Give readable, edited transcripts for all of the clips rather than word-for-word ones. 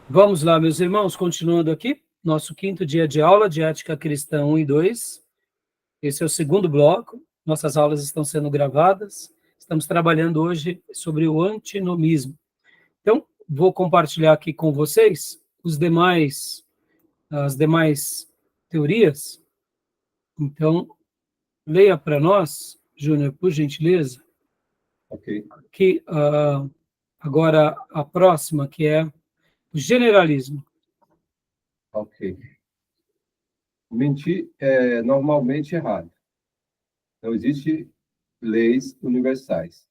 Vamos lá, meus irmãos, continuando aqui, nosso quinto dia de aula de Ética Cristã 1 e 2. Esse é o segundo bloco, nossas aulas estão sendo gravadas, estamos trabalhando hoje sobre o antinomismo. Então, vou compartilhar aqui com vocês as demais teorias. Então, leia para nós, Júnior, por gentileza. Ok. Aqui, agora a próxima, que é o generalismo. Ok. Mentir é normalmente errado. Não existe leis universais.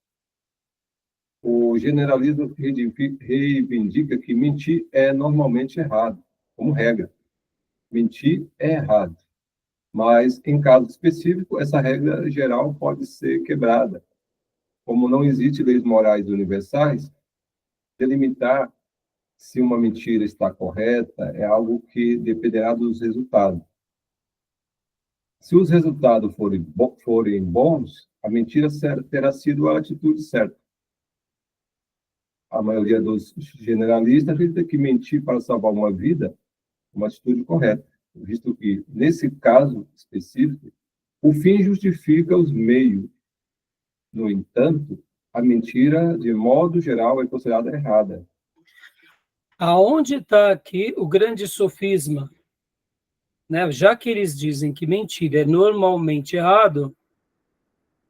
O generalismo reivindica que mentir é normalmente errado, como regra. Mentir é errado. Mas, em caso específico, essa regra geral pode ser quebrada. Como não existe leis morais universais, delimitar se uma mentira está correta é algo que dependerá dos resultados. Se os resultados forem bons, a mentira terá sido a atitude certa. A maioria dos generalistas acredita que mentir para salvar uma vida é uma atitude correta, visto que, nesse caso específico, o fim justifica os meios. No entanto, a mentira, de modo geral, é considerada errada. Aonde está aqui o grande sofisma? Né? Já que eles dizem que mentira é normalmente errado,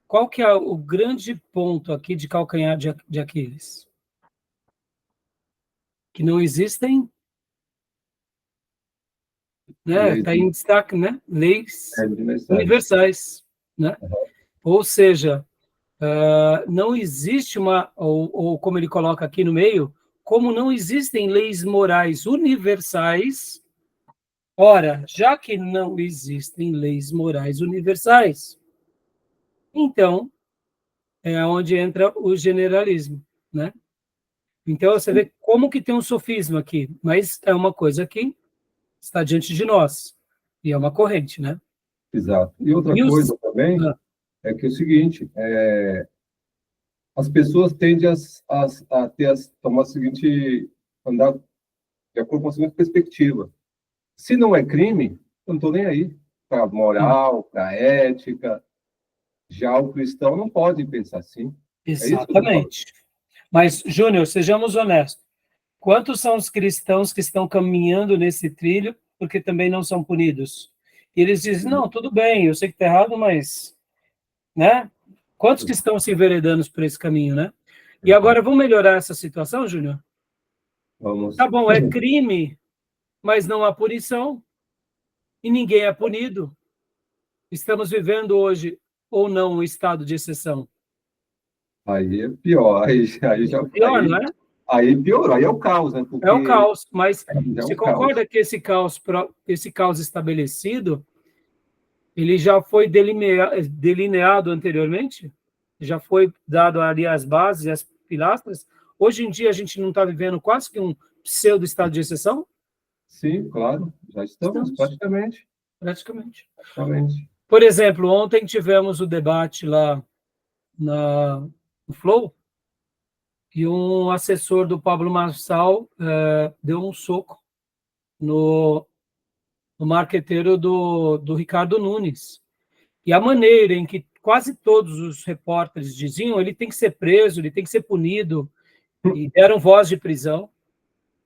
qual que é o grande ponto aqui de calcanhar de Aquiles? Que não existem, né? Está em destaque, né? Leis universais, né? Ou seja, não existe ou como ele coloca aqui no meio, como não existem leis morais universais. Ora, já que não existem leis morais universais, então é onde entra o generalismo, né? Então você vê como que tem um sofisma aqui, mas é uma coisa que está diante de nós e é uma corrente, né? Exato. E outra coisa também é que é o seguinte, as pessoas tendem tomar a seguinte, andar de acordo com a seguinte perspectiva. Se não é crime, eu não estou nem aí. Para a moral, para a ética. Já o cristão não pode pensar assim. Exatamente. Mas, Júnior, sejamos honestos. Quantos são os cristãos que estão caminhando nesse trilho porque também não são punidos? E eles dizem, não, tudo bem, eu sei que está errado, mas... né? Quantos que estão se enveredando por esse caminho, né? E agora, vamos melhorar essa situação, Júnior? Vamos. Tá bom, é crime, mas não há punição e ninguém é punido. Estamos vivendo hoje, ou não, um estado de exceção? Aí é pior, aí já... Pior, não é? Aí piorou, aí é o caos, né? Porque é o caos, mas você concorda caos. que esse caos estabelecido, ele já foi delineado anteriormente? Já foi dado ali as bases, as pilastras? Hoje em dia a gente não está vivendo quase que um pseudo-estado de exceção? Sim, claro, já estamos. Praticamente. Por exemplo, ontem tivemos o debate lá no Flow, e um assessor do Pablo Marçal deu um soco no marqueteiro do Ricardo Nunes. E a maneira em que quase todos os repórteres diziam, ele tem que ser preso, ele tem que ser punido, e deram voz de prisão.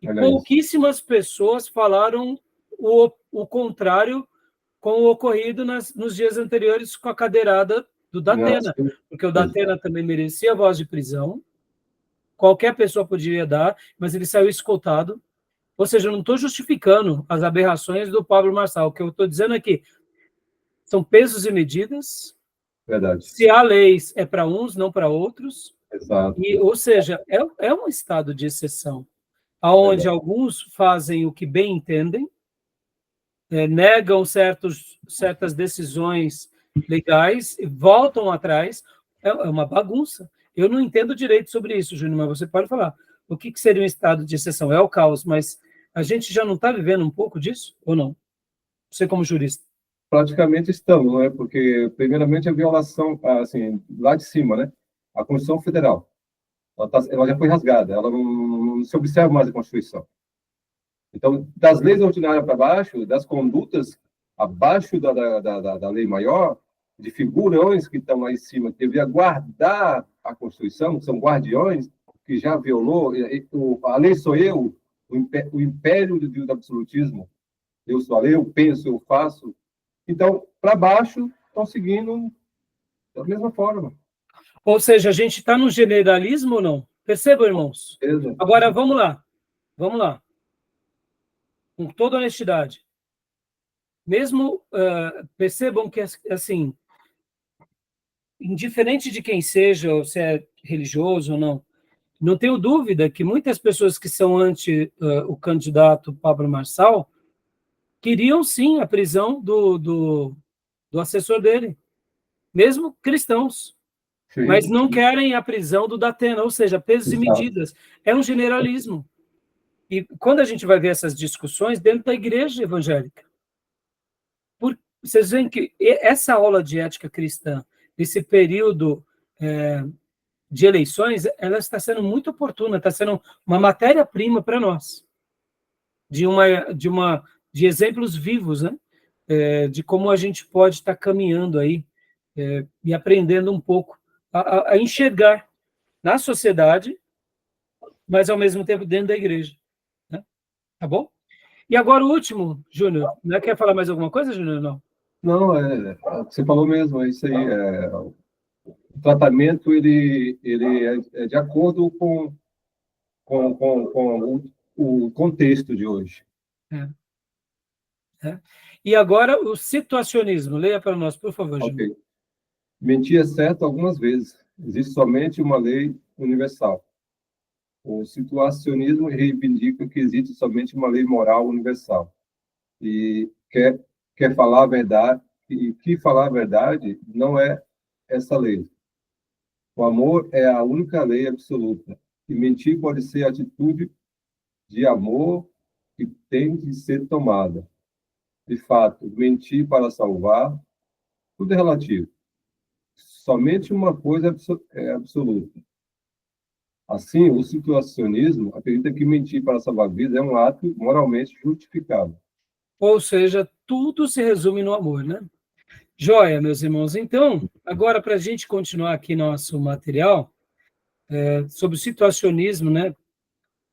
E pouquíssimas pessoas falaram o contrário com o ocorrido nos dias anteriores com a cadeirada do Datena, porque o Datena também merecia voz de prisão, qualquer pessoa poderia dar, mas ele saiu escoltado. Ou seja, eu não estou justificando as aberrações do Pablo Marçal, o que eu estou dizendo é que são pesos e medidas. Verdade. Se há leis, é para uns, não para outros. Exato. Ou seja, é um estado de exceção, onde alguns fazem o que bem entendem, negam certas decisões legais, voltam atrás. É uma bagunça. Eu não entendo direito sobre isso, Júnior, mas você pode falar. O que seria um estado de exceção? É o caos, mas a gente já não está vivendo um pouco disso, ou não? Você como jurista. Praticamente estamos, não é? Porque, primeiramente, a violação, assim, lá de cima, né? A Constituição Federal. Ela já foi rasgada, ela não se observa mais a Constituição. Então, das leis ordinárias para baixo, das condutas abaixo da lei maior, de figurões que estão lá em cima, que deveria guardar a Constituição, que são guardiões, que já violou, a lei sou eu, o império do absolutismo, eu sou a lei, eu penso, eu faço. Então, para baixo, estão seguindo da mesma forma. Ou seja, a gente está no generalismo ou não? Percebam, irmãos? Agora, vamos lá. Com toda honestidade. Mesmo, percebam que, assim, indiferente de quem seja, ou se é religioso ou não tenho dúvida que muitas pessoas que são anti o candidato Pablo Marçal queriam, sim, a prisão do assessor dele, mesmo cristãos. Sim. Mas não querem a prisão do Datena, ou seja, pesos e medidas. É um generalismo. E quando a gente vai ver essas discussões dentro da igreja evangélica, vocês veem que essa aula de ética cristã, esse período de eleições, ela está sendo muito oportuna, está sendo uma matéria-prima para nós, de exemplos vivos, né? De como a gente pode estar caminhando aí e aprendendo um pouco a enxergar na sociedade, mas ao mesmo tempo dentro da igreja, né? Tá bom? E agora o último, Júnior, né? Quer falar mais alguma coisa, Júnior? Não, você falou mesmo, é isso aí. O tratamento ele é de acordo com o contexto de hoje. E agora o situacionismo. Leia para nós, por favor, Júnior. Okay. Mentir é certo algumas vezes. Existe somente uma lei universal. O situacionismo reivindica que existe somente uma lei moral universal. E quer falar a verdade, e que falar a verdade não é essa lei. O amor é a única lei absoluta. E mentir pode ser a atitude de amor que tem de ser tomada. De fato, mentir para salvar, tudo é relativo. Somente uma coisa é absoluta. Assim, o situacionismo acredita que mentir para salvar vidas é um ato moralmente justificável. Ou seja, tudo se resume no amor, né? Joia, meus irmãos. Então, agora, para a gente continuar aqui nosso material sobre o situacionismo, né?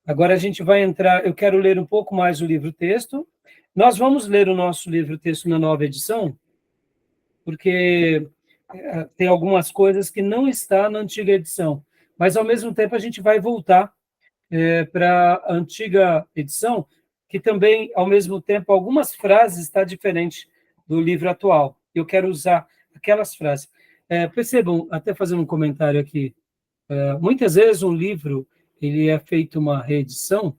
Agora a gente vai entrar, eu quero ler um pouco mais o livro-texto. Nós vamos ler o nosso livro-texto na nova edição, porque tem algumas coisas que não está na antiga edição, mas, ao mesmo tempo, a gente vai voltar para a antiga edição, que também, ao mesmo tempo, algumas frases estão diferentes do livro atual. Eu quero usar aquelas frases. Percebam, até fazendo um comentário aqui, muitas vezes um livro ele é feito uma reedição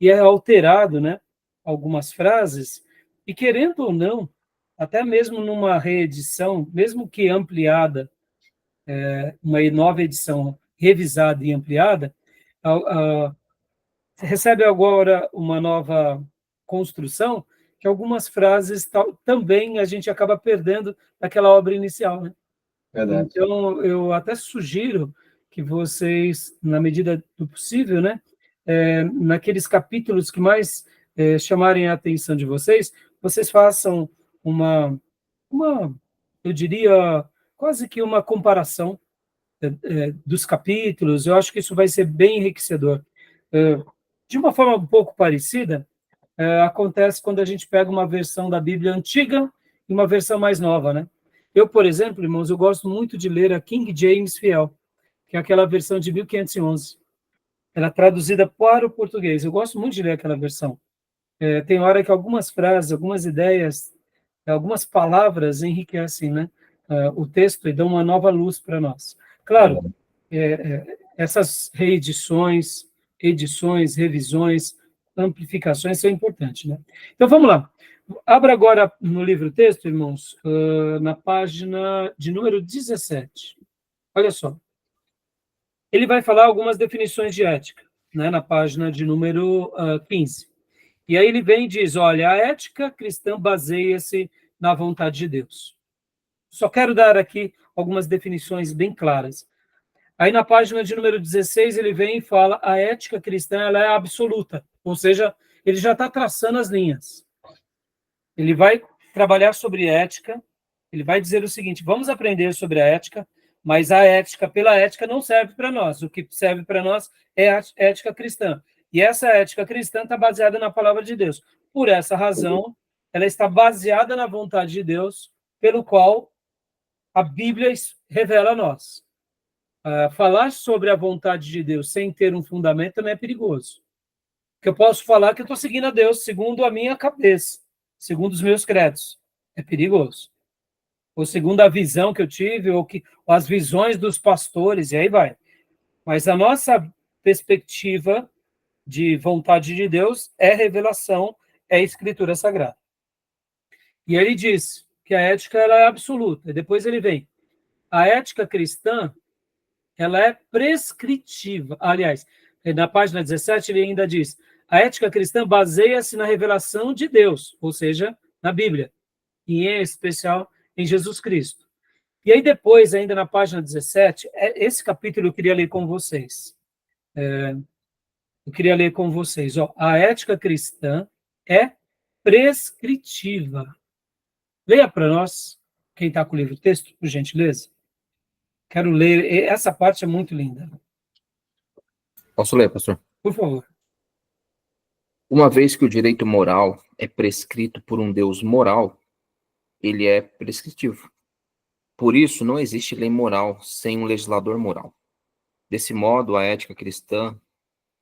e é alterado, né, algumas frases, e querendo ou não, até mesmo numa reedição, mesmo que ampliada, uma nova edição revisada e ampliada, recebe agora uma nova construção, que algumas frases também a gente acaba perdendo daquela obra inicial, né? Verdade. Então, eu até sugiro que vocês, na medida do possível, né, naqueles capítulos que mais chamarem a atenção de vocês, vocês façam eu diria, quase que uma comparação dos capítulos. Eu acho que isso vai ser bem enriquecedor. De uma forma um pouco parecida, acontece quando a gente pega uma versão da Bíblia antiga e uma versão mais nova, né? Eu, por exemplo, irmãos, eu gosto muito de ler a King James Fiel, que é aquela versão de 1511. Ela é traduzida para o português. Eu gosto muito de ler aquela versão. Tem hora que algumas frases, algumas ideias, algumas palavras enriquecem, né, o texto e dão uma nova luz para nós. Claro, essas reedições, edições, revisões, amplificações são importantes, né? Então, vamos lá. Abra agora no livro-texto, irmãos, na página de número 17. Olha só. Ele vai falar algumas definições de ética, né, na página de número 15. E aí ele vem e diz, olha, a ética cristã baseia-se na vontade de Deus. Só quero dar aqui algumas definições bem claras. Aí na página de número 16 ele vem e fala, a ética cristã ela é absoluta, ou seja, ele já está traçando as linhas. Ele vai trabalhar sobre ética, ele vai dizer o seguinte, vamos aprender sobre a ética, mas a ética, pela ética, não serve para nós. O que serve para nós é a ética cristã. E essa ética cristã está baseada na palavra de Deus. Por essa razão, ela está baseada na vontade de Deus, pelo qual a Bíblia revela a nós. Falar sobre a vontade de Deus sem ter um fundamento também é perigoso. Porque eu posso falar que eu estou seguindo a Deus segundo a minha cabeça, segundo os meus credos. É perigoso. Ou segundo a visão que eu tive, ou as visões dos pastores, e aí vai. Mas a nossa perspectiva de vontade de Deus é revelação, é escritura sagrada. E ele diz que a ética ela é absoluta. E depois ele vem. A ética cristã, ela é prescritiva. Aliás, na página 17 ele ainda diz, a ética cristã baseia-se na revelação de Deus, ou seja, na Bíblia, e em especial em Jesus Cristo. E aí depois, ainda na página 17, esse capítulo eu queria ler com vocês. A ética cristã é prescritiva. Leia para nós, quem está com o livro texto, por gentileza. Quero ler, essa parte é muito linda. Posso ler, pastor? Por favor. Uma vez que o direito moral é prescrito por um Deus moral, ele é prescritivo. Por isso, não existe lei moral sem um legislador moral. Desse modo, a ética cristã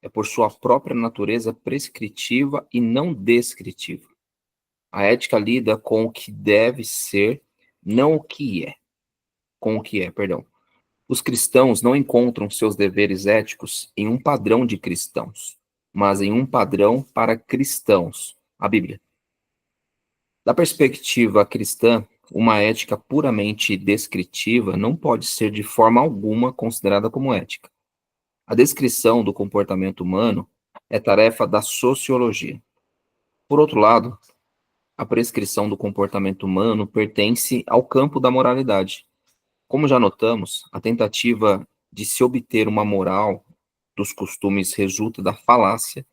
é, por sua própria natureza, prescritiva e não descritiva. A ética lida com o que deve ser, não o que é. Com o que é, perdão. Os cristãos não encontram seus deveres éticos em um padrão de cristãos, mas em um padrão para cristãos, a Bíblia. Da perspectiva cristã, uma ética puramente descritiva não pode ser de forma alguma considerada como ética. A descrição do comportamento humano é tarefa da sociologia. Por outro lado, a prescrição do comportamento humano pertence ao campo da moralidade. Como já notamos, a tentativa de se obter uma moral dos costumes resulta da falácia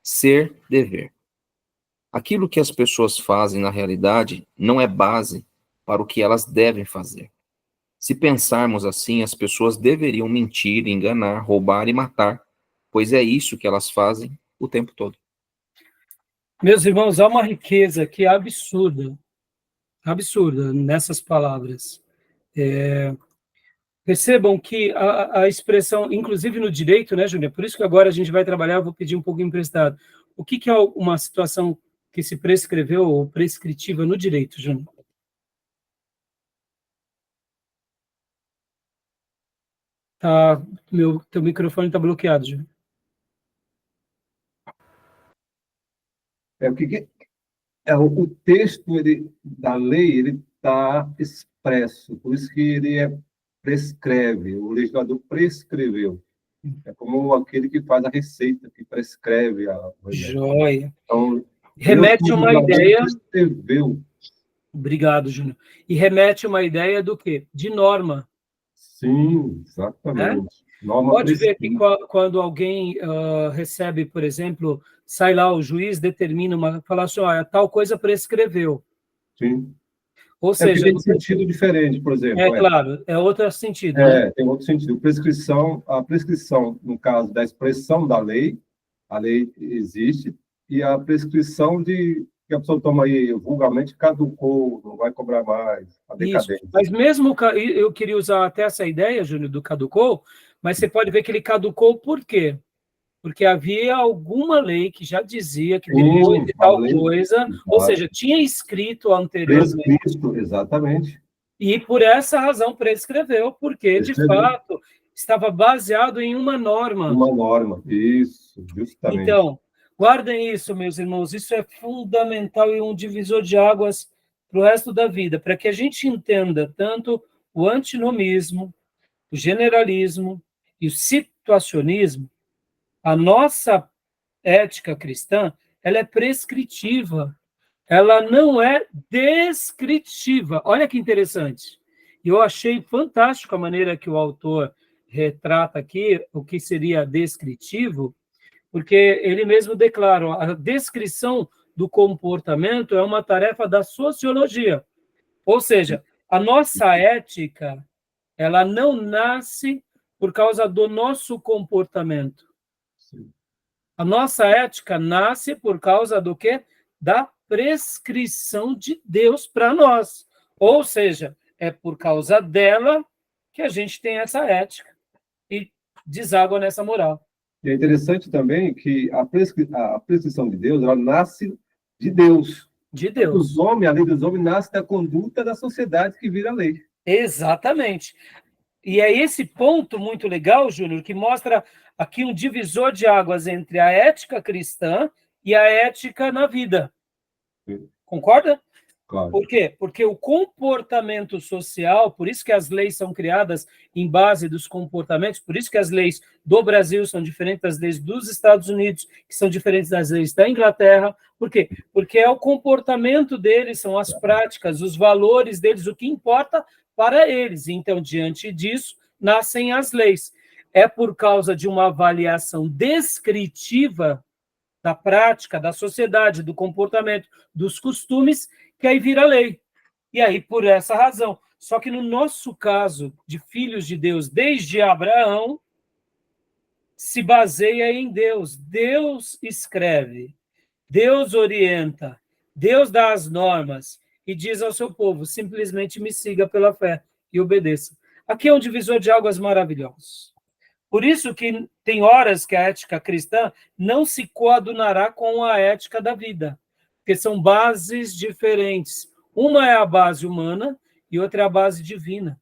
ser-dever. Aquilo que as pessoas fazem na realidade não é base para o que elas devem fazer. Se pensarmos assim, as pessoas deveriam mentir, enganar, roubar e matar, pois é isso que elas fazem o tempo todo. Meus irmãos, há uma riqueza que é absurda nessas palavras. Percebam que a expressão, inclusive no direito, né, Júnior? Por isso que agora a gente vai trabalhar, eu vou pedir um pouco emprestado. O que é uma situação que se prescreveu ou prescritiva no direito, Júnior? Teu microfone está bloqueado, Júnior. O texto da lei ele está expresso, por isso que ele prescreve, o legislador prescreveu. É como aquele que faz a receita, que prescreve a remédio. Joia. Então, remete a uma ideia... Prescreveu. Obrigado, Júnior. E remete a uma ideia do quê? De norma. Sim, exatamente. Norma Pode ver que prescrita. quando alguém recebe, por exemplo, sai lá, o juiz determina, fala assim, tal coisa prescreveu. Sim. Ou seja... tem sentido diferente, por exemplo. Claro, é outro sentido. Né? Tem outro sentido. A prescrição, no caso da expressão da lei, a lei existe, e a prescrição que a pessoa toma aí, vulgarmente, caducou, não vai cobrar mais, a decadência. Isso. Mas mesmo, eu queria usar até essa ideia, Júnior, do caducou, mas você pode ver que ele caducou por quê? Porque havia alguma lei que já dizia que depois de tal coisa, ou seja, tinha escrito anteriormente. Prescrito, exatamente. E por essa razão prescreveu, porque, de fato, estava baseado em uma norma. Uma norma, isso, justamente. Então, guardem isso, meus irmãos, isso é fundamental e um divisor de águas para o resto da vida, para que a gente entenda tanto o antinomismo, o generalismo e o situacionismo. A nossa ética cristã, ela é prescritiva, ela não é descritiva. Olha que interessante. Eu achei fantástico a maneira que o autor retrata aqui o que seria descritivo, porque ele mesmo declara, a descrição do comportamento é uma tarefa da sociologia. Ou seja, a nossa ética, ela não nasce por causa do nosso comportamento. Sim. A nossa ética nasce por causa do quê? Da prescrição de Deus para nós. Ou seja, é por causa dela que a gente tem essa ética e deságua nessa moral. E é interessante também que a prescrição de Deus, ela nasce de Deus. De Deus. Os homens, a lei dos homens, nasce da conduta da sociedade que vira lei. Exatamente. E é esse ponto muito legal, Júnior, que mostra aqui um divisor de águas entre a ética cristã e a ética na vida. Sim. Concorda? Claro. Por quê? Porque o comportamento social, por isso que as leis são criadas em base dos comportamentos, por isso que as leis do Brasil são diferentes das leis dos Estados Unidos, que são diferentes das leis da Inglaterra. Por quê? Porque é o comportamento deles, são as práticas, os valores deles, o que importa para eles. Então, diante disso, nascem as leis. É por causa de uma avaliação descritiva da prática, da sociedade, do comportamento, dos costumes, que aí vira lei. E aí, por essa razão. Só que no nosso caso, de filhos de Deus, desde Abraão, se baseia em Deus. Deus escreve, Deus orienta, Deus dá as normas e diz ao seu povo, simplesmente me siga pela fé e obedeça. Aqui é um divisor de águas maravilhoso. Por isso que tem horas que a ética cristã não se coadunará com a ética da vida, porque são bases diferentes. Uma é a base humana e outra é a base divina.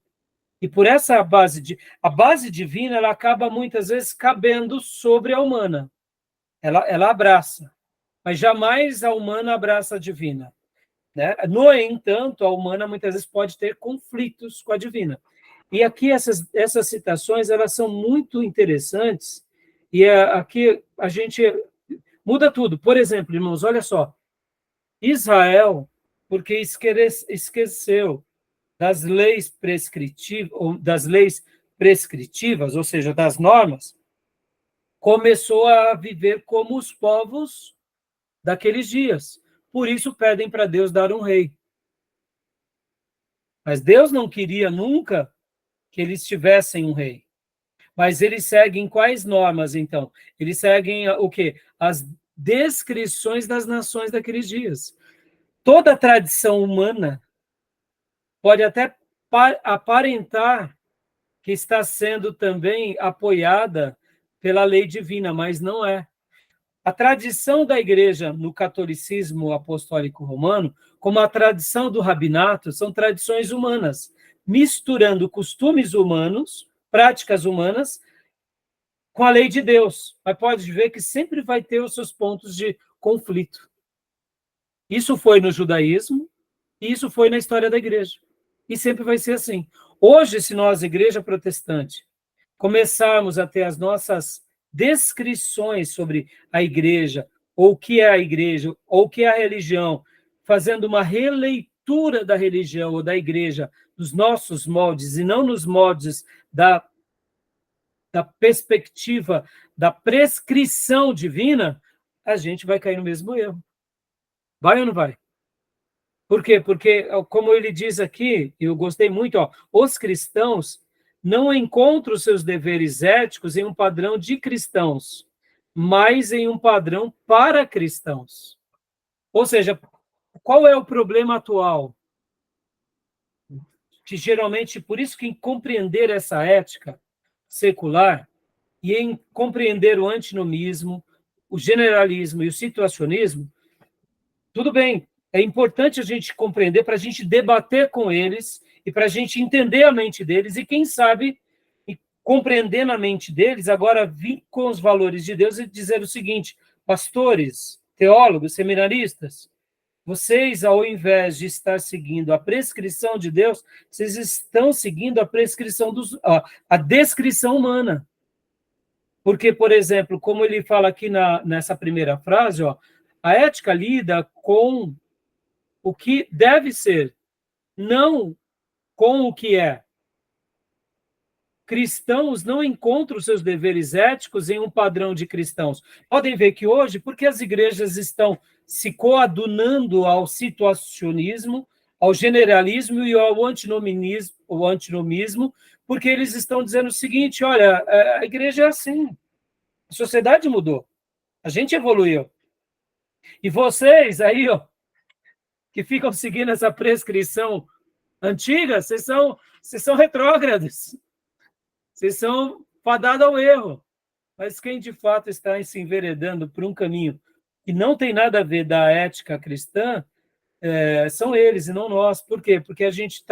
E por essa a base divina, ela acaba muitas vezes cabendo sobre a humana. Ela abraça, mas jamais a humana abraça a divina, né? No entanto, a humana muitas vezes pode ter conflitos com a divina. E aqui essas citações, elas são muito interessantes, e aqui a gente muda tudo. Por exemplo, irmãos, olha só, Israel, porque esqueceu das leis prescritivas, ou seja, das normas, começou a viver como os povos daqueles dias. Por isso pedem para Deus dar um rei. Mas Deus não queria nunca que eles tivessem um rei. Mas eles seguem quais normas, então? Eles seguem o quê? As descrições das nações daqueles dias. Toda a tradição humana pode até aparentar que está sendo também apoiada pela lei divina, mas não é. A tradição da igreja no catolicismo apostólico romano, como a tradição do rabinato, são tradições humanas, misturando costumes humanos, práticas humanas, com a lei de Deus. Mas pode ver que sempre vai ter os seus pontos de conflito. Isso foi no judaísmo e isso foi na história da igreja. E sempre vai ser assim. Hoje, se nós, igreja protestante, começarmos a ter as nossas descrições sobre a igreja, ou o que é a igreja, ou o que é a religião, fazendo uma releitura da religião ou da igreja nos nossos moldes, e não nos moldes da perspectiva da prescrição divina, a gente vai cair no mesmo erro. Vai ou não vai? Por quê? Porque, como ele diz aqui, eu gostei muito, os cristãos não encontram seus deveres éticos em um padrão de cristãos, mas em um padrão para cristãos. Ou seja, qual é o problema atual? Que geralmente, por isso que em compreender essa ética secular e em compreender o antinomismo, o generalismo e o situacionismo, tudo bem, é importante a gente compreender para a gente debater com eles e para a gente entender a mente deles e, quem sabe, compreendendo a mente deles, agora vir com os valores de Deus e dizer o seguinte: pastores, teólogos, seminaristas, vocês, ao invés de estar seguindo a prescrição de Deus, vocês estão seguindo a prescrição a descrição humana. Porque, por exemplo, como ele fala aqui nessa primeira frase, a ética lida com o que deve ser, não com o que é. cristãos não encontram seus deveres éticos em um padrão de cristãos. Podem ver que hoje, porque as igrejas estão se coadunando ao situacionismo, ao generalismo e ao antinomismo, porque eles estão dizendo o seguinte: olha, a igreja é assim, a sociedade mudou, a gente evoluiu. E vocês aí, ó, que ficam seguindo essa prescrição antiga, vocês são retrógrados, vocês são fadados ao erro. Mas quem de fato está se enveredando por um caminho que não tem nada a ver da ética cristã, são eles e não nós. Por quê? Porque a gente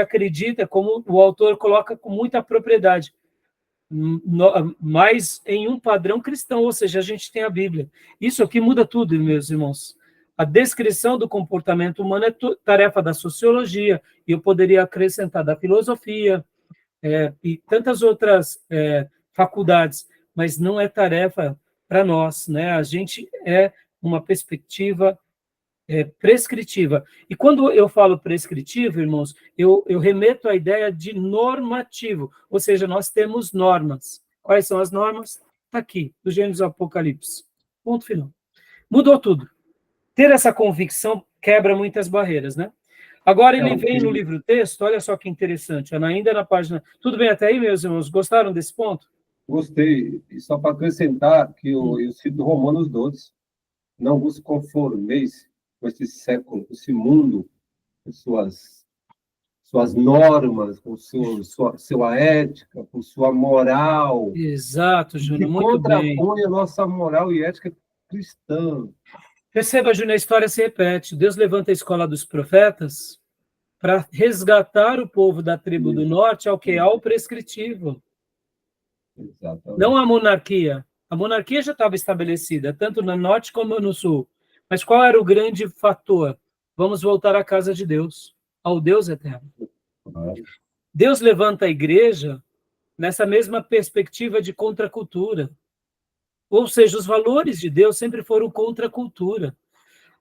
acredita, como o autor coloca com muita propriedade, mas em um padrão cristão, ou seja, a gente tem a Bíblia. Isso aqui muda tudo, meus irmãos. A descrição do comportamento humano é tarefa da sociologia, e eu poderia acrescentar da filosofia, e tantas outras faculdades, mas não é tarefa para nós, né? A gente é uma perspectiva prescritiva. E quando eu falo prescritivo, irmãos, eu remeto à ideia de normativo, ou seja, nós temos normas. Quais são as normas? Está aqui, do Gênesis ao Apocalipse. Ponto final. Mudou tudo. Ter essa convicção quebra muitas barreiras, né? Agora ele vem no livro-texto, olha só que interessante, ainda na página... Tudo bem até aí, meus irmãos? Gostaram desse ponto? Gostei. E só para acrescentar que eu cito Romanos 12. Não vos conformeis com esse século, com esse mundo, com suas normas, com sua ética, com sua moral. Exato, Júnior, que muito bem. contrapõe a nossa moral e ética cristã. Perceba, Júnior, a história se repete. Deus levanta a escola dos profetas para resgatar o povo da tribo do norte ao que? Ao prescritivo. Exatamente. Não a monarquia. A monarquia já estava estabelecida, tanto no norte como no sul. Mas qual era o grande fator? Vamos voltar à casa de Deus, ao Deus eterno. Deus levanta a igreja nessa mesma perspectiva de contracultura. Ou seja, os valores de Deus sempre foram contra a cultura.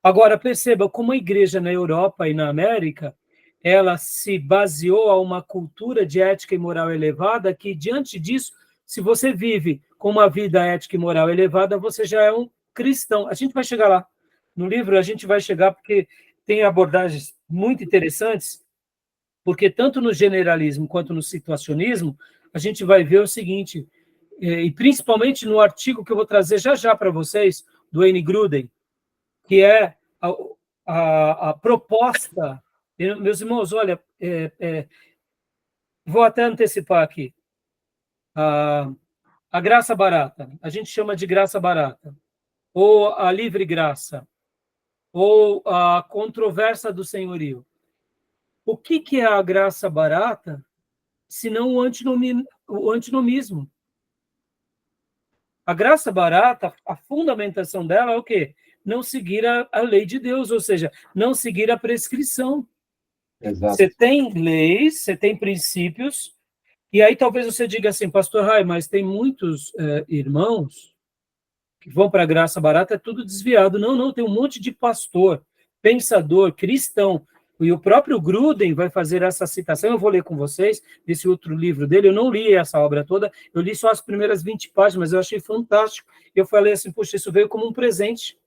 Agora, perceba como a igreja na Europa e na América, ela se baseou a uma cultura de ética e moral elevada que, diante disso, se você vive com uma vida ética e moral elevada, você já é um cristão. A gente vai chegar lá. No livro, a gente vai chegar porque tem abordagens muito interessantes, porque tanto no generalismo quanto no situacionismo, a gente vai ver o seguinte... e principalmente no artigo que eu vou trazer já para vocês, do Wayne Grudem, que é a proposta... Meus irmãos, olha, vou até antecipar aqui. A graça barata, a gente chama de graça barata, ou a livre graça, ou a controvérsia do senhorio. O que é a graça barata, senão o antinomismo? A graça barata, a fundamentação dela é o quê? Não seguir a lei de Deus, ou seja, não seguir a prescrição. Exato. Você tem leis, você tem princípios, e aí talvez você diga assim, pastor Rai, mas tem muitos irmãos que vão para a graça barata, é tudo desviado. Não, tem um monte de pastor, pensador, cristão, e o próprio Grudem vai fazer essa citação, eu vou ler com vocês, desse outro livro dele, eu não li essa obra toda, eu li só as primeiras 20 páginas, mas eu achei fantástico, e eu falei assim, poxa, isso veio como um presente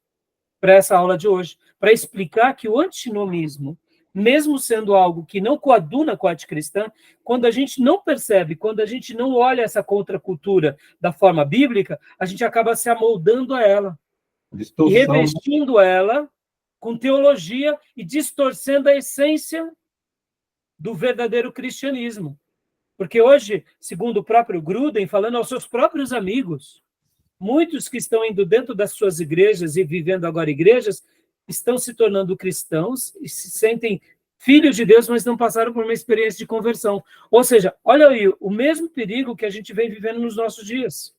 para essa aula de hoje, para explicar que o antinomismo, mesmo sendo algo que não coaduna com a ética cristã, quando a gente não percebe, quando a gente não olha essa contracultura da forma bíblica, a gente acaba se amoldando a ela, Distorção. e revestindo ela com teologia e distorcendo a essência do verdadeiro cristianismo. Porque hoje, segundo o próprio Grudem, falando aos seus próprios amigos, muitos que estão indo dentro das suas igrejas e vivendo agora igrejas, estão se tornando cristãos e se sentem filhos de Deus, mas não passaram por uma experiência de conversão. Ou seja, olha aí, o mesmo perigo que a gente vem vivendo nos nossos dias,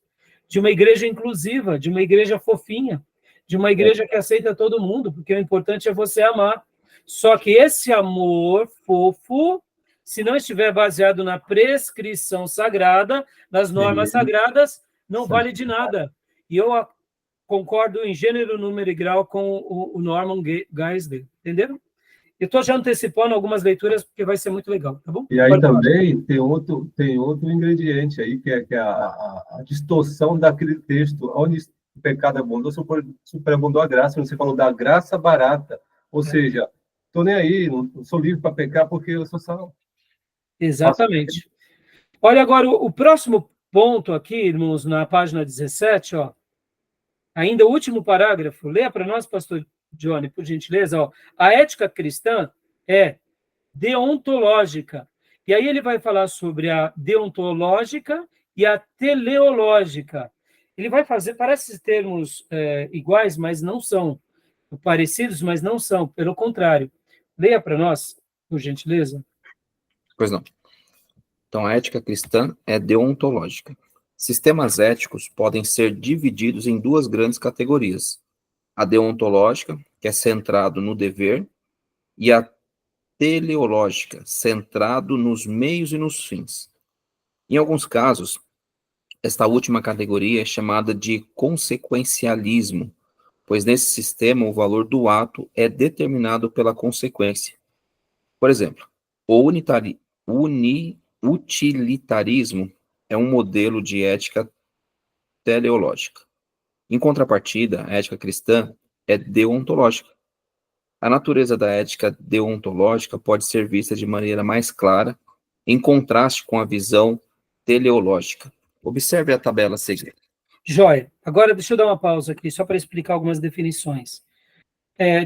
de uma igreja inclusiva, de uma igreja fofinha, de uma igreja que aceita todo mundo, porque o importante é você amar. Só que esse amor fofo, se não estiver baseado na prescrição sagrada, nas normas sagradas, não vale de nada. E eu concordo em gênero, número e grau com o Norman Geisler, entenderam? Eu estou já antecipando algumas leituras, porque vai ser muito legal, tá bom? E aí Pode falar. também tem outro ingrediente aí, que é a distorção daquele texto, onde o pecado abundou, superabundou a graça, você falou da graça barata, ou seja, estou nem aí, não sou livre para pecar porque eu sou salvo. Exatamente. Olha agora o próximo ponto aqui, irmãos, na página 17, ó. Ainda o último parágrafo, leia para nós, pastor Johnny, por gentileza, ó. A ética cristã é deontológica. E aí ele vai falar sobre a deontológica e a teleológica. Ele vai fazer, parece termos iguais, mas não são. Parecidos, mas não são. Pelo contrário. Leia para nós, por gentileza. Pois não. Então, a ética cristã é deontológica. Sistemas éticos podem ser divididos em duas grandes categorias. A deontológica, que é centrado no dever, e a teleológica, centrado nos meios e nos fins. Em alguns casos, esta última categoria é chamada de consequencialismo, pois nesse sistema o valor do ato é determinado pela consequência. Por exemplo, o utilitarismo é um modelo de ética teleológica. Em contrapartida, a ética cristã é deontológica. A natureza da ética deontológica pode ser vista de maneira mais clara, em contraste com a visão teleológica. Observe a tabela a seguir. Joia. Agora, deixa eu dar uma pausa aqui, só para explicar algumas definições.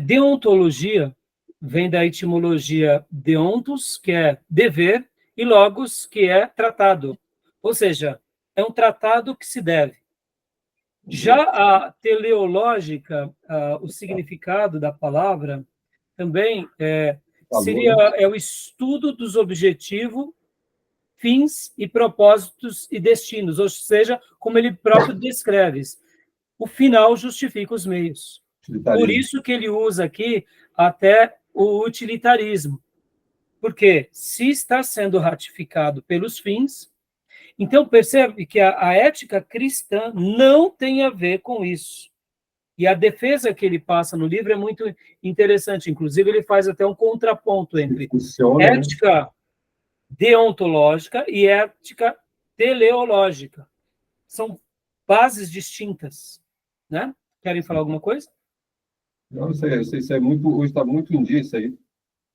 Deontologia vem da etimologia deontos, que é dever, e logos, que é tratado. Ou seja, é um tratado que se deve. Já a teleológica, o significado da palavra, também seria o estudo dos objetivos, fins e propósitos e destinos, ou seja, como ele próprio descreve, o final justifica os meios. Por isso que ele usa aqui até o utilitarismo, porque se está sendo ratificado pelos fins, então percebe que a ética cristã não tem a ver com isso. E a defesa que ele passa no livro é muito interessante, inclusive ele faz até um contraponto entre ética deontológica e ética teleológica. São bases distintas, né? Querem falar alguma coisa? Não, isso é muito, hoje está muito em dia isso aí.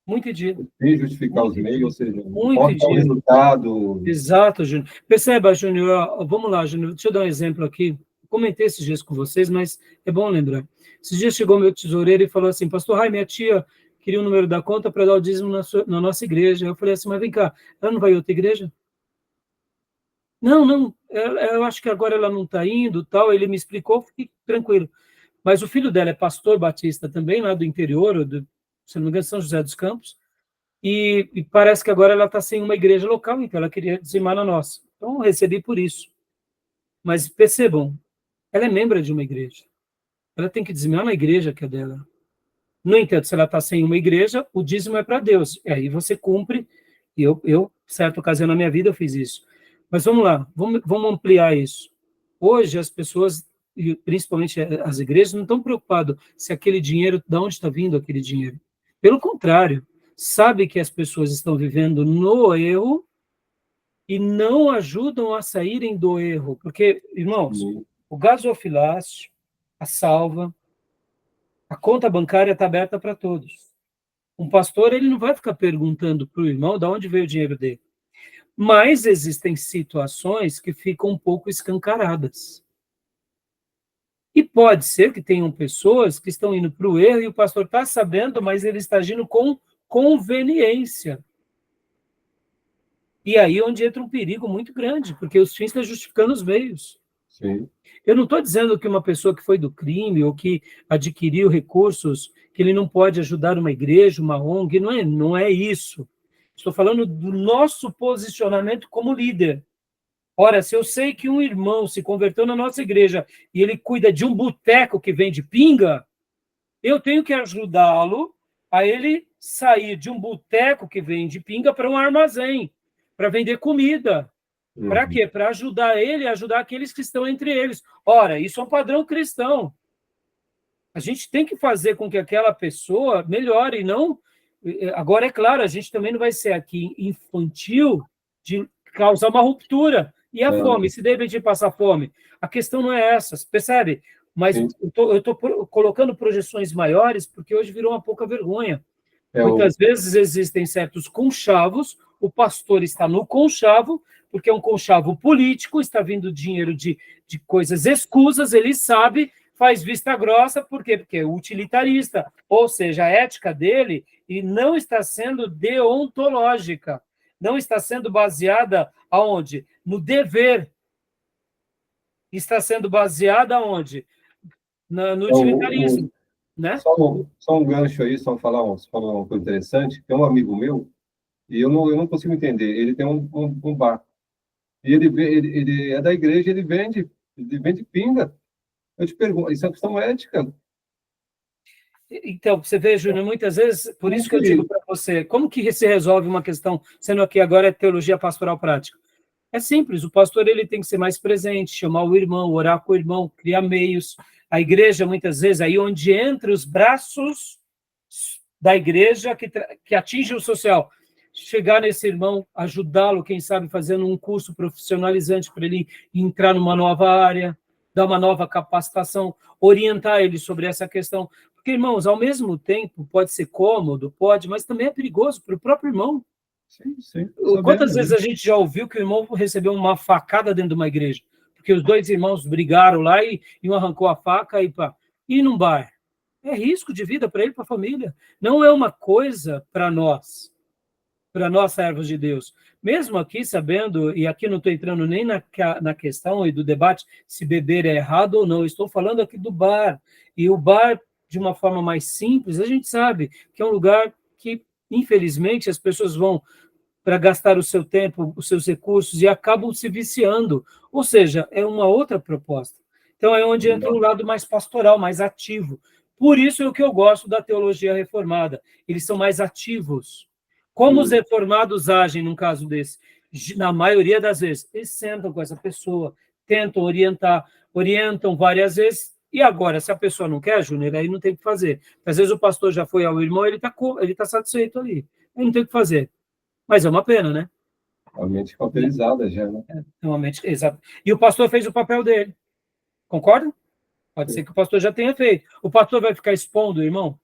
Muito em dia. Sem justificar os meios, ou seja, muito o resultado. Exato, Júnior. Perceba, Júnior, vamos lá, Júnior, deixa eu dar um exemplo aqui. Comentei esses dias com vocês, mas é bom lembrar. Esses dias chegou meu tesoureiro e falou assim, pastor Rai, minha tia queria o número da conta para dar o dízimo na nossa igreja. Eu falei assim, mas vem cá, ela não vai em outra igreja? Não, eu acho que agora ela não está indo, tal. Ele me explicou, fiquei tranquilo. Mas o filho dela é pastor batista também, lá do interior, se não me engano, São José dos Campos, e parece que agora ela está sem uma igreja local, então ela queria dizimar na nossa. Então, eu recebi por isso. Mas percebam, ela é membro de uma igreja. Ela tem que dizimar na igreja que é dela. No entanto, se ela está sem uma igreja, o dízimo é para Deus. E aí você cumpre, e eu, certa ocasião na minha vida, eu fiz isso. Mas vamos lá, vamos ampliar isso. Hoje, as pessoas, e principalmente as igrejas, não estão preocupadas se aquele dinheiro, de onde está vindo aquele dinheiro. Pelo contrário, sabe que as pessoas estão vivendo no erro e não ajudam a saírem do erro. Porque, irmãos, o gasofilácio, a salva, a conta bancária está aberta para todos. Um pastor, ele não vai ficar perguntando para o irmão de onde veio o dinheiro dele. Mas existem situações que ficam um pouco escancaradas. E pode ser que tenham pessoas que estão indo para o erro e o pastor está sabendo, mas ele está agindo com conveniência. E aí é onde entra um perigo muito grande, porque os fins estão justificando os meios. Sim. Eu não estou dizendo que uma pessoa que foi do crime ou que adquiriu recursos, que ele não pode ajudar uma igreja, uma ONG, não é isso. Estou falando do nosso posicionamento como líder. Ora, se eu sei que um irmão se converteu na nossa igreja e ele cuida de um boteco que vende pinga, eu tenho que ajudá-lo a ele sair de um boteco que vende pinga para um armazém, para vender comida. Para quê? Para ajudar ele a ajudar aqueles que estão entre eles. Ora, isso é um padrão cristão. A gente tem que fazer com que aquela pessoa melhore, não Agora, é claro, a gente também não vai ser aqui infantil de causar uma ruptura. E a fome? Se de repente passar fome? A questão não é essa, percebe? Mas Sim. eu estou colocando projeções maiores porque hoje virou uma pouca vergonha. É Muitas vezes existem certos conchavos, o pastor está no conchavo, porque é um conchavo político, está vindo dinheiro de coisas escusas, ele sabe, faz vista grossa, por quê? Porque é utilitarista, ou seja, a ética dele e não está sendo deontológica, não está sendo baseada aonde? No dever. Está sendo baseada aonde? No utilitarismo, né? Só um gancho aí, só falar uma coisa interessante. Tem um amigo meu, e eu não consigo entender. Ele tem um bar. E ele é da igreja, ele vende pinga. Eu te pergunto, isso é uma questão ética. Então, você vê, Júnior, muitas vezes, por isso que eu digo para você, como que se resolve uma questão, sendo aqui agora é teologia pastoral prática? É simples, o pastor ele tem que ser mais presente, chamar o irmão, orar com o irmão, criar meios. A igreja, muitas vezes, aí onde entra os braços da igreja que atinge o social, chegar nesse irmão, ajudá-lo, quem sabe, fazendo um curso profissionalizante para ele entrar numa nova área, dar uma nova capacitação, orientar ele sobre essa questão. Porque, irmãos, ao mesmo tempo, pode ser cômodo, pode, mas também é perigoso para o próprio irmão. Sim. Quantas vezes a gente já ouviu que o irmão recebeu uma facada dentro de uma igreja? Porque os dois irmãos brigaram lá e um arrancou a faca e num bar. É risco de vida para ele, para a família. Não é uma coisa para nós servos de Deus. Mesmo aqui, sabendo, e aqui não estou entrando nem na questão e do debate se beber é errado ou não, estou falando aqui do bar. E o bar, de uma forma mais simples, a gente sabe que é um lugar que, infelizmente, as pessoas vão para gastar o seu tempo, os seus recursos e acabam se viciando. Ou seja, é uma outra proposta. Então, é onde entra um lado mais pastoral, mais ativo. Por isso é o que eu gosto da teologia reformada. Eles são mais ativos. Como os reformados agem num caso desse? Na maioria das vezes, eles sentam com essa pessoa, tentam orientam várias vezes, e agora, se a pessoa não quer, Júnior, aí não tem o que fazer. Às vezes o pastor já foi ao irmão, ele tá satisfeito ali. Ele não tem o que fazer. Mas é uma pena, né? A mente cauterizada já, né? É uma mente, exato. E o pastor fez o papel dele. Concorda? Pode ser que o pastor já tenha feito. O pastor vai ficar expondo o irmão?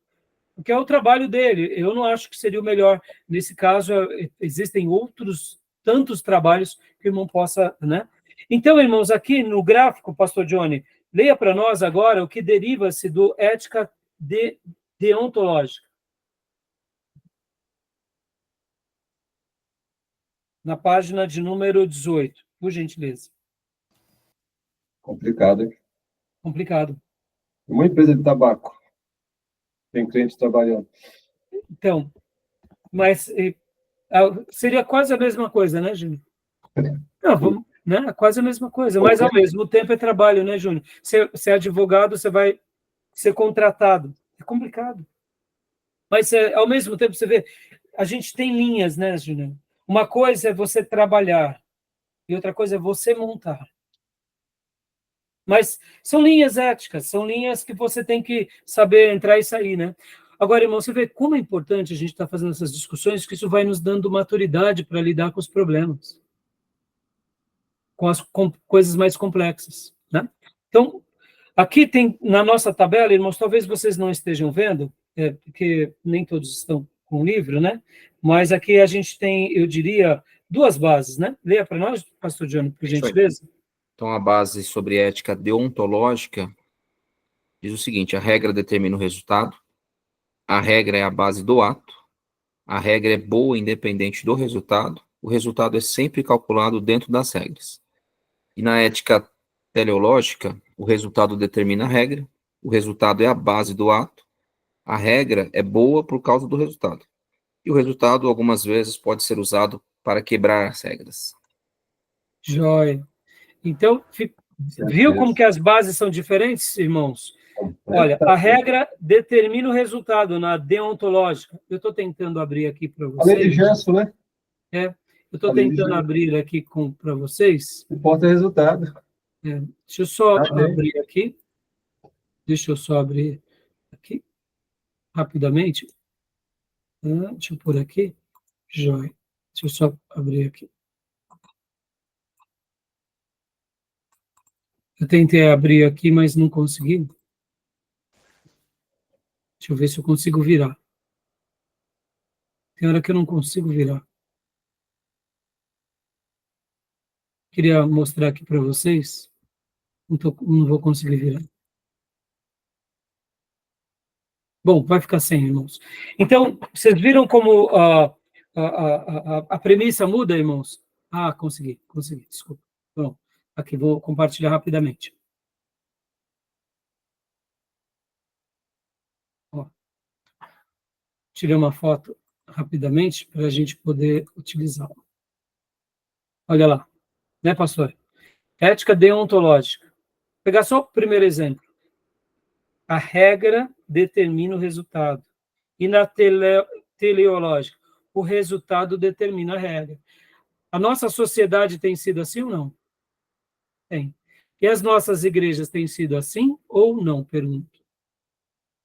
Porque é o trabalho dele. Eu não acho que seria o melhor. Nesse caso, existem outros tantos trabalhos que o irmão possa, né? Então, irmãos, aqui no gráfico, pastor Johnny, leia para nós agora o que deriva-se do ética deontológica. Na página de número 18, por gentileza. Complicado, hein? Complicado. Uma empresa de tabaco. Tem cliente trabalhando. Então, mas seria quase a mesma coisa, né, Júnior? Não, vamos, né? Quase a mesma coisa, mas ao mesmo tempo é trabalho, né, Júnior? Você é advogado, você vai ser contratado. É complicado. Mas ao mesmo tempo você vê, a gente tem linhas, né, Júnior? Uma coisa é você trabalhar e outra coisa é você montar. Mas são linhas éticas, são linhas que você tem que saber entrar e sair, né? Agora, irmão, você vê como é importante a gente estar fazendo essas discussões, que isso vai nos dando maturidade para lidar com os problemas, com as coisas mais complexas, né? Então, aqui tem, na nossa tabela, irmãos, talvez vocês não estejam vendo, porque nem todos estão com o livro, né? Mas aqui a gente tem, eu diria, duas bases, né? Leia para nós, pastor Johnny, por gentileza. Então, a base sobre ética deontológica diz o seguinte: a regra determina o resultado, a regra é a base do ato, a regra é boa independente do resultado, o resultado é sempre calculado dentro das regras. E na ética teleológica, o resultado determina a regra, o resultado é a base do ato, a regra é boa por causa do resultado. E o resultado, algumas vezes, pode ser usado para quebrar as regras. Joia. Então, viu como que as bases são diferentes, irmãos? Olha, a regra determina o resultado na deontológica. Eu estou tentando abrir aqui para vocês. Além de gesto, né? Eu estou tentando abrir aqui para vocês. Importa o resultado. Deixa eu só abrir aqui. Deixa eu só abrir aqui, rapidamente. Deixa eu pôr aqui. Joia. Deixa eu só abrir aqui. Eu tentei abrir aqui, mas não consegui. Deixa eu ver se eu consigo virar. Tem hora que eu não consigo virar. Queria mostrar aqui para vocês. Não vou conseguir virar. Bom, vai ficar sem, irmãos. Então, vocês viram como a premissa muda, irmãos? Consegui, desculpa. Bom, aqui vou compartilhar rapidamente. Ó, tirei uma foto rapidamente para a gente poder utilizá-la. Olha lá, né, pastor? Ética deontológica. Vou pegar só o primeiro exemplo. A regra determina o resultado. E na teleológica, o resultado determina a regra. A nossa sociedade tem sido assim ou não? Tem. E as nossas igrejas têm sido assim ou não? Pergunto.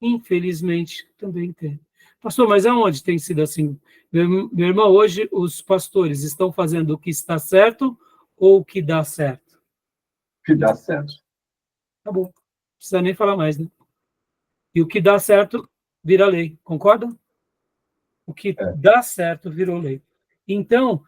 Infelizmente, também tem. Pastor, mas aonde tem sido assim? Meu irmão, hoje os pastores estão fazendo o que está certo ou o que dá certo? Que dá certo. Tá bom. Não precisa nem falar mais, né? E o que dá certo vira lei, concorda? O que dá certo virou lei. Então,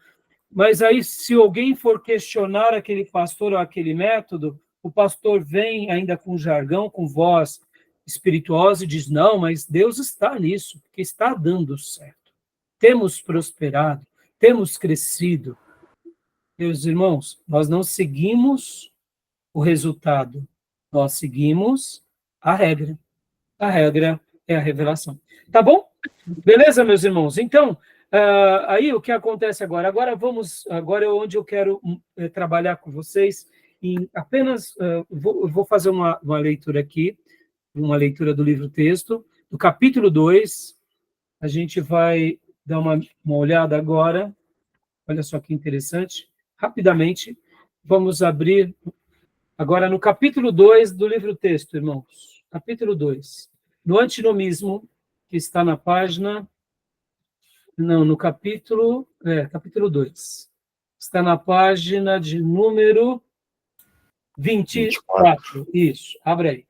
mas aí se alguém for questionar aquele pastor ou aquele método, o pastor vem ainda com jargão, com voz espirituosa e diz, não, mas Deus está nisso, porque está dando certo. Temos prosperado, temos crescido. Meus irmãos, nós não seguimos o resultado, nós seguimos a regra. A regra é a revelação. Tá bom? Beleza, meus irmãos? Então, aí o que acontece agora? Agora é onde eu quero trabalhar com vocês. Em apenas, vou fazer uma leitura aqui, uma leitura do livro-texto, do capítulo 2. A gente vai dar uma olhada agora. Olha só que interessante. Rapidamente, vamos abrir agora no capítulo 2 do livro-texto, irmãos. Capítulo 2. No antinomismo, que está na página... Não, no capítulo 2. Está na página de número 24. Isso, abre aí.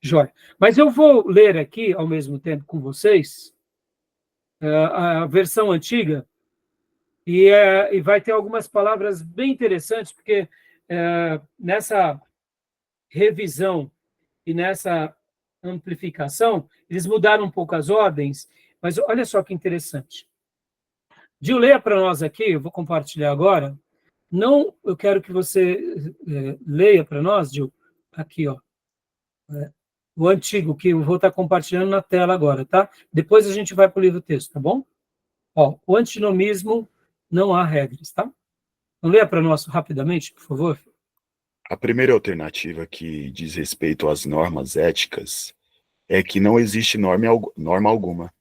Jóia. Mas eu vou ler aqui, ao mesmo tempo com vocês, a versão antiga, e vai ter algumas palavras bem interessantes, porque nessa revisão e nessa amplificação, eles mudaram um pouco as ordens, mas olha só que interessante. Gil, leia para nós aqui, eu vou compartilhar agora. Não, eu quero que você leia para nós, Gil, aqui, ó, o antigo, que eu vou estar compartilhando na tela agora, tá? Depois a gente vai para o livro-texto, tá bom? Ó, o antinomismo, não há regras, tá? Então, leia para nós rapidamente, por favor. A primeira alternativa que diz respeito às normas éticas é que não existe norma alguma,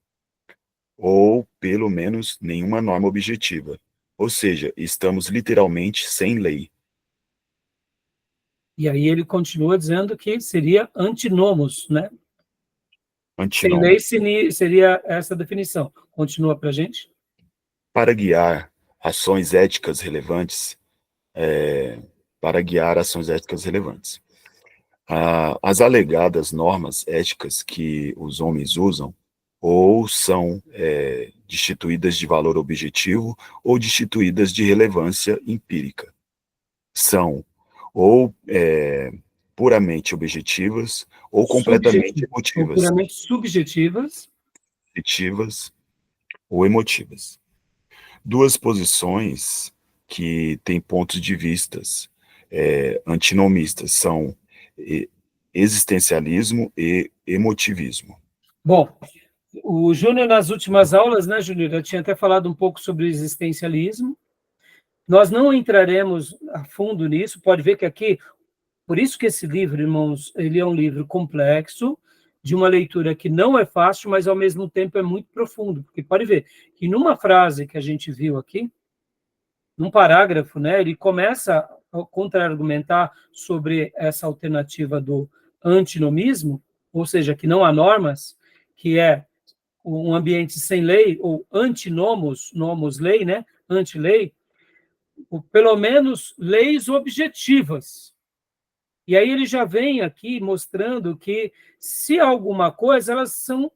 ou, pelo menos, nenhuma norma objetiva. Ou seja, estamos literalmente sem lei. E aí ele continua dizendo que seria antinomos, né? Antinomos. Sem lei seria essa definição. Continua para a gente. Para guiar ações éticas relevantes, as alegadas normas éticas que os homens usam ou são destituídas de valor objetivo ou destituídas de relevância empírica. São ou puramente objetivas ou completamente emotivas. Ou puramente subjetivas. Ou emotivas. Duas posições que têm pontos de vistas antinomistas são existencialismo e emotivismo. Bom, o Júnior, nas últimas aulas, né, Júnior, eu tinha até falado um pouco sobre o existencialismo. Nós não entraremos a fundo nisso, pode ver que aqui, por isso que esse livro, irmãos, ele é um livro complexo, de uma leitura que não é fácil, mas ao mesmo tempo é muito profundo, porque pode ver que numa frase que a gente viu aqui, num parágrafo, né, ele começa a contra-argumentar sobre essa alternativa do antinomismo, ou seja, que não há normas, que é um ambiente sem lei, ou antinomos, nomos lei, né? Anti-lei, pelo menos leis objetivas. E aí ele já vem aqui mostrando que, se alguma coisa, elas são,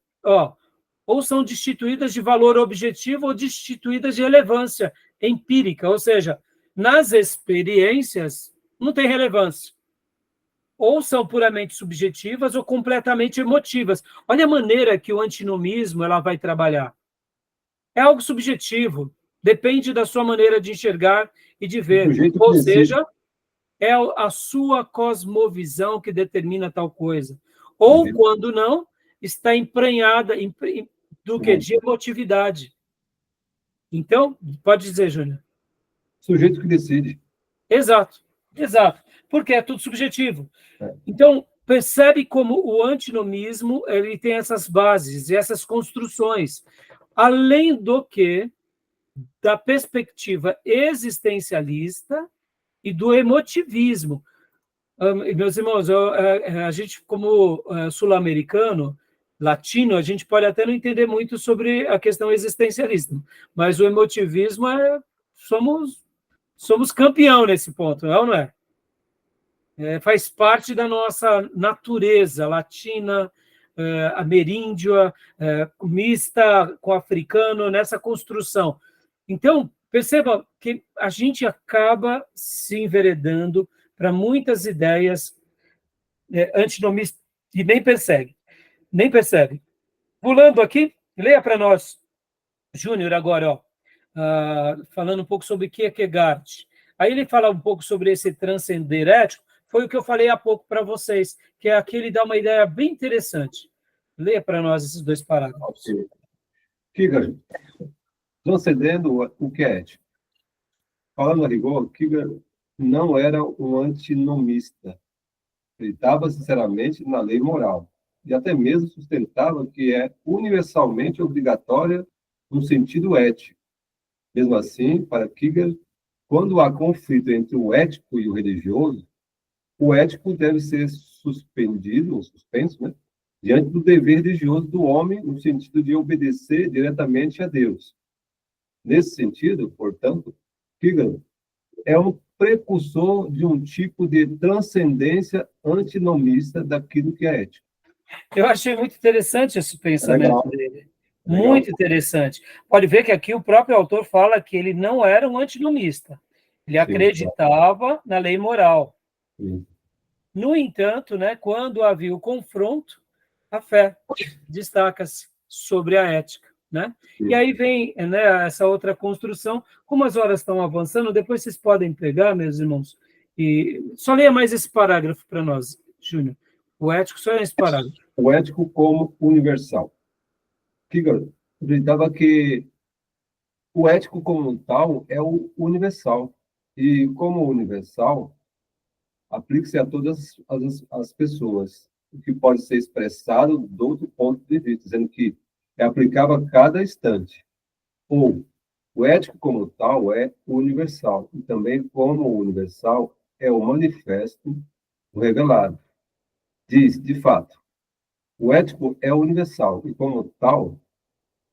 ou são destituídas de valor objetivo ou destituídas de relevância empírica, ou seja, nas experiências não tem relevância. Ou são puramente subjetivas ou completamente emotivas. Olha a maneira que o antinomismo ela vai trabalhar. É algo subjetivo, depende da sua maneira de enxergar e de ver. Ou seja, é a sua cosmovisão que determina tal coisa. Ou, quando não, está emprenhada do que? De emotividade. Então, pode dizer, Júnior. Sujeito que decide. Exato. Porque é tudo subjetivo. Então, percebe como o antinomismo ele tem essas bases e essas construções. Além do que, da perspectiva existencialista e do emotivismo. Meus irmãos, a gente, como sul-americano, latino, a gente pode até não entender muito sobre a questão existencialista, mas o emotivismo somos campeão nesse ponto, não é? Faz parte da nossa natureza latina, ameríndia, mista com africano, nessa construção. Então, perceba que a gente acaba se enveredando para muitas ideias antinomistas e nem percebe. Pulando aqui, leia para nós, Júnior, agora, falando um pouco sobre Kierkegaard. Aí ele fala um pouco sobre esse transcender ético, foi o que eu falei há pouco para vocês, que aqui ele dá uma ideia bem interessante. Leia para nós esses 2 parágrafos. Kierkegaard, transcendendo o que é ético. Falando a rigor, Kierkegaard não era um antinomista. Acreditava sinceramente na lei moral e até mesmo sustentava que é universalmente obrigatória no sentido ético. Mesmo assim, para Kierkegaard, quando há conflito entre o ético e o religioso, o ético deve ser suspenso, né, diante do dever religioso do homem, no sentido de obedecer diretamente a Deus. Nesse sentido, portanto, Kierkegaard é um precursor de um tipo de transcendência antinomista daquilo que é ético. Eu achei muito interessante esse pensamento dele. Muito interessante. Pode ver que aqui o próprio autor fala que ele não era um antinomista. Ele acreditava na lei moral. Sim. No entanto, né, quando havia o confronto, a fé destaca-se sobre a ética. Né? E aí vem, né, essa outra construção. Como as horas estão avançando, depois vocês podem pegar, meus irmãos, e só leia mais esse parágrafo para nós, Júnior. O ético só é esse parágrafo. O ético como universal. Kierkegaard acreditava que o ético como tal é o universal. E como universal, aplica-se a todas as pessoas, o que pode ser expressado de outro ponto de vista, dizendo que é aplicável a cada instante. Ou, o ético como tal é universal, e também como universal é o manifesto, o revelado. Diz, de fato, o ético é universal, e como tal,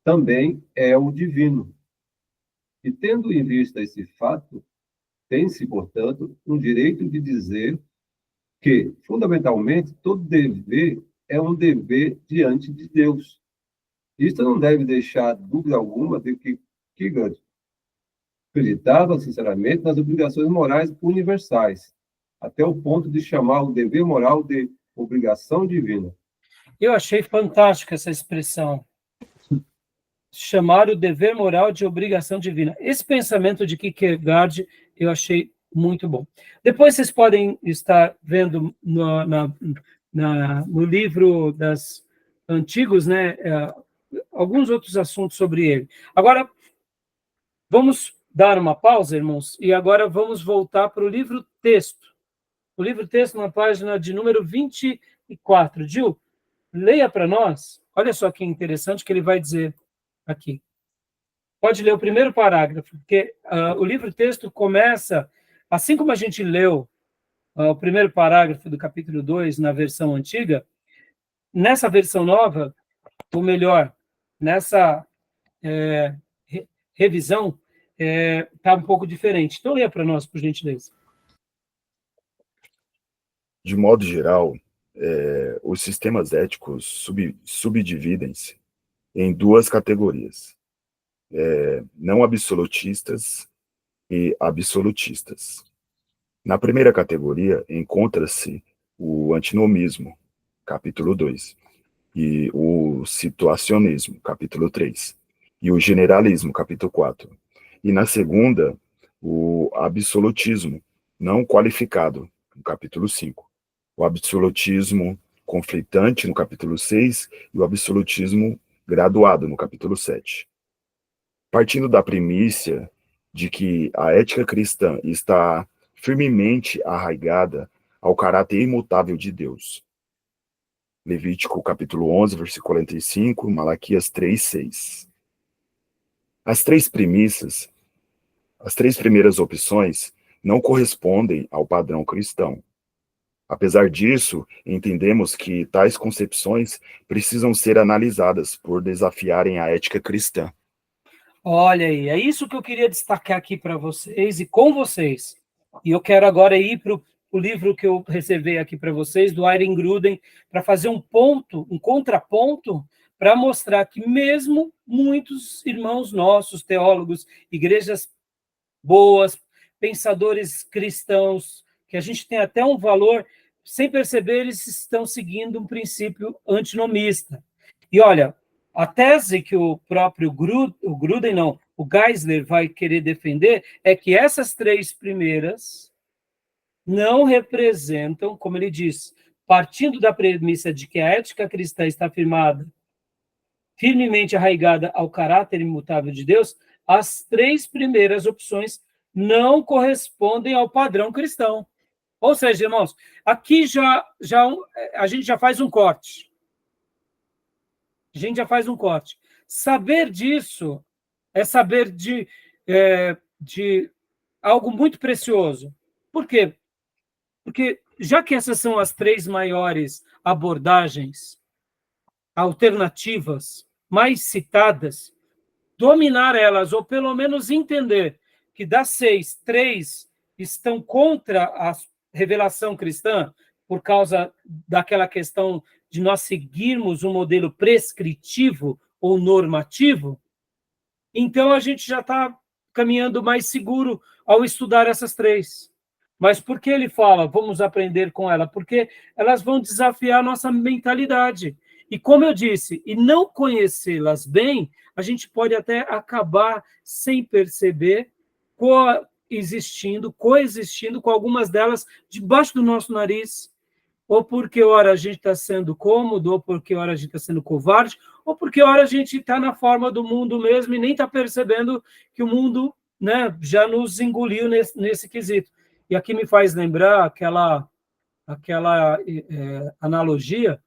também é o divino. E tendo em vista esse fato, tem-se, portanto, um direito de dizer que, fundamentalmente, todo dever é um dever diante de Deus. Isto não deve deixar dúvida alguma de que Kierkegaard acreditava, sinceramente, nas obrigações morais universais, até o ponto de chamar o dever moral de obrigação divina. Eu achei fantástica essa expressão. Chamar o dever moral de obrigação divina. Esse pensamento de Kierkegaard eu achei muito bom. Depois vocês podem estar vendo no livro das Antigos, né, alguns outros assuntos sobre ele. Agora, vamos dar uma pausa, irmãos, e agora vamos voltar para o livro-texto. O livro-texto na página de número 24. Gil, leia para nós. Olha só que interessante que ele vai dizer aqui. Pode ler o primeiro parágrafo, porque o livro-texto começa, assim como a gente leu o primeiro parágrafo do capítulo 2 na versão antiga, nessa versão nova, ou melhor, nessa revisão, está um pouco diferente. Então, leia para nós, por gentileza. De modo geral, os sistemas éticos subdividem-se em duas categorias, não absolutistas e absolutistas. Na primeira categoria encontra-se o antinomismo, capítulo 2, e o situacionismo, capítulo 3, e o generalismo, capítulo 4. E na segunda, o absolutismo não qualificado, no capítulo 5. O absolutismo conflitante, no capítulo 6, e o absolutismo graduado, no capítulo 7. Partindo da premissa de que a ética cristã está firmemente arraigada ao caráter imutável de Deus. Levítico capítulo 11, versículo 45, Malaquias 3, 6. As três primeiras opções não correspondem ao padrão cristão. Apesar disso, entendemos que tais concepções precisam ser analisadas por desafiarem a ética cristã. Olha aí, é isso que eu queria destacar aqui para vocês e com vocês. E eu quero agora ir para o livro que eu reservei aqui para vocês, do Ayn Gruden, para fazer um contraponto, para mostrar que mesmo muitos irmãos nossos, teólogos, igrejas boas, pensadores cristãos, que a gente tem até um valor, sem perceber, eles estão seguindo um princípio antinomista. E olha, a tese que o próprio o Geisler vai querer defender é que essas três primeiras não representam, como ele diz, partindo da premissa de que a ética cristã está firmemente arraigada ao caráter imutável de Deus, as três primeiras opções não correspondem ao padrão cristão. Ou seja, irmãos, aqui a gente já faz um corte. Saber disso é saber de algo muito precioso. Por quê? Porque, já que essas são as três maiores abordagens alternativas mais citadas, dominar elas, ou pelo menos entender que das 6, 3 estão contra a revelação cristã, por causa daquela questão de nós seguirmos um modelo prescritivo ou normativo, então a gente já está caminhando mais seguro ao estudar essas três. Mas por que ele fala, vamos aprender com ela? Porque elas vão desafiar a nossa mentalidade. E como eu disse, e não conhecê-las bem, a gente pode até acabar sem perceber coexistindo com algumas delas debaixo do nosso nariz, ou porque ora a gente está sendo cômodo, ou porque ora a gente está sendo covarde, ou porque ora a gente está na forma do mundo mesmo e nem está percebendo que o mundo, né, já nos engoliu nesse quesito. E aqui me faz lembrar aquela analogia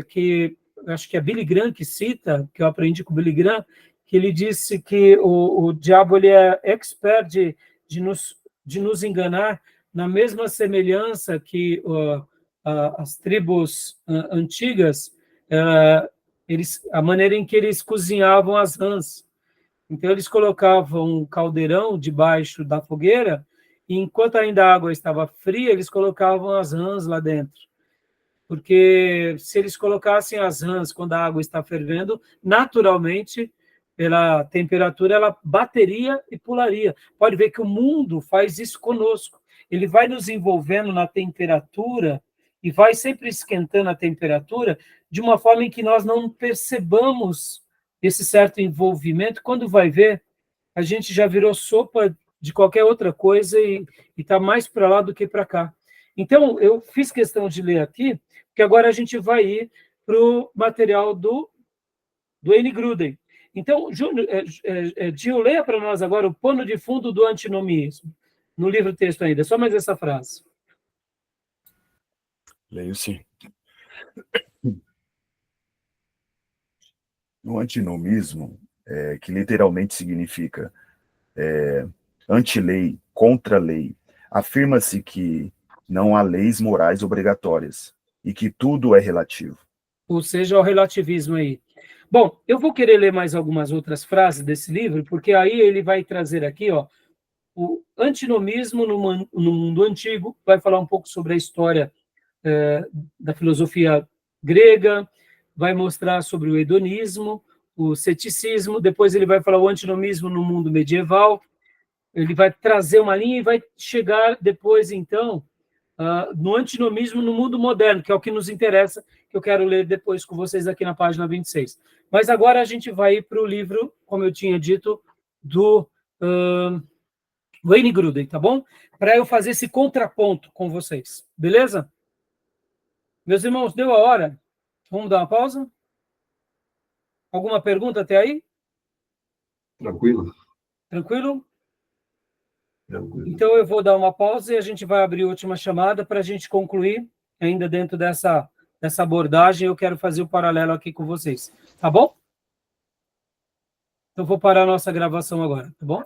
que acho que é Billy Graham que cita, que eu aprendi com o Billy Graham, que ele disse que o diabo ele é expert de nos enganar na mesma semelhança que as tribos antigas, a maneira em que eles cozinhavam as rãs. Então, eles colocavam um caldeirão debaixo da fogueira, e enquanto ainda a água estava fria, eles colocavam as rãs lá dentro. Porque se eles colocassem as rãs quando a água está fervendo, naturalmente, pela temperatura, ela bateria e pularia. Pode ver que o mundo faz isso conosco. Ele vai nos envolvendo na temperatura e vai sempre esquentando a temperatura de uma forma em que nós não percebamos esse certo envolvimento. Quando vai ver, a gente já virou sopa de qualquer outra coisa e está mais para lá do que para cá. Então, eu fiz questão de ler aqui, porque agora a gente vai ir para o material do Ayn Gruden. Então, Gil, leia para nós agora o pano de fundo do antinomismo, no livro-texto ainda, só mais essa frase. Leio sim. O antinomismo, que literalmente significa anti-lei, contra-lei, afirma-se que não há leis morais obrigatórias e que tudo é relativo. Ou seja, o relativismo aí. Bom, eu vou querer ler mais algumas outras frases desse livro, porque aí ele vai trazer aqui, ó, o antinomismo no mundo antigo, vai falar um pouco sobre a história da filosofia grega, vai mostrar sobre o hedonismo, o ceticismo, depois ele vai falar o antinomismo no mundo medieval, ele vai trazer uma linha e vai chegar depois, então, no antinomismo no mundo moderno, que é o que nos interessa, que eu quero ler depois com vocês aqui na página 26. Mas agora a gente vai para o livro, como eu tinha dito, do Wayne Grudem, tá bom? Para eu fazer esse contraponto com vocês, beleza? Meus irmãos, deu a hora? Vamos dar uma pausa? Alguma pergunta até aí? Tranquilo? Tranquilo? Tranquilo. Então eu vou dar uma pausa e a gente vai abrir a última chamada para a gente concluir, ainda dentro dessa abordagem, eu quero fazer o paralelo aqui com vocês, tá bom? Então vou parar a nossa gravação agora, tá bom?